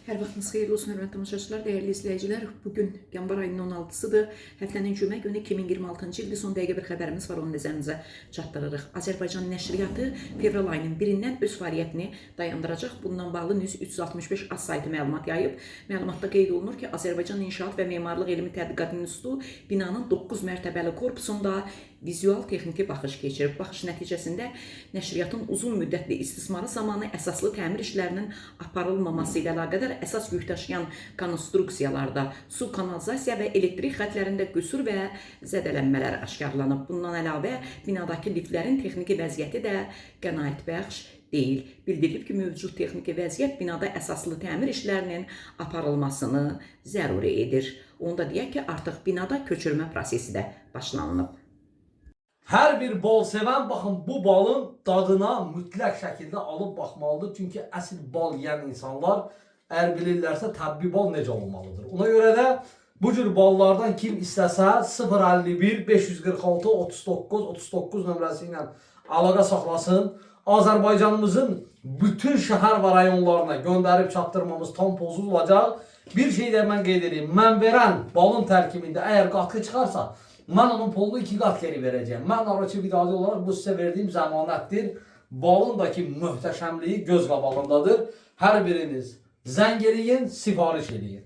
Hər vaxtınız xeyirli olsun, hörmətli tamaşaçılar, dəyərli izləyicilər. Bugün yanvar ayının 16-sıdır. Həftənin cümə günü 2026-cı ildir. Son dəqiqə bir xəbərimiz var, onu nəzərinizə çatdırırıq. Azərbaycan nəşriyyatı fevral ayının 1-dən öz fəaliyyətini dayandıracaq. Bundan bağlı News 365 az saytı məlumat yayıb. Məlumatda qeyd olunur ki, Azərbaycan İnşaat və Memarlıq Elmi Tədqiqat İnstitutu binanın 9 mərtəbəli korpusunda vizual texniki baxış keçirib. Baxış nəticəsində nəşriyyatın uzun müddətli istismarı zamanı əsaslı təmir işlərinin aparılmaması ilə əlaqədar əsas yük daşıyan konstruksiyalarda su, kanalizasiya və elektrik xətlərində qüsur və zədələnmələr aşkarlanıb. Bundan əlavə, binadakı liftlərin texniki vəziyyəti də qənaətbəxş deyil. Bildirilib ki, mövcud texniki vəziyyət binada əsaslı təmir işlərinin aparılmasını zəruri edir. Onu da deyək ki, artıq binada köçürmə prosesi də başlanılıb. Hər bir bal sevən, baxın, bu balın dadına mütləq şəkildə alıb baxmalıdır. Çünki əsl bal yeyən insanlar əgər bilirlərsə təbii bal necə olmalıdır. Ona görə də bu cür ballardan kim istəsə 051 546 39 39 nömrəsi ilə əlaqə saxlasın. Azərbaycanımızın bütün şəhər və rayonlarına göndərib çatdırmamız tam pozulacaq. Bir şey də mən qeyd edeyim. Mən verən balın tərkibində əgər qatlı çıxarsa, mən onun pulunu 2 qat geri verəcəyim. Mən aracı vidadi olaraq bu sizə verdiyim zəmanətdir. Balındakı möhtəşəmliyi göz qabağındadır. Hər biriniz zəng eləyin, sifariş eləyin.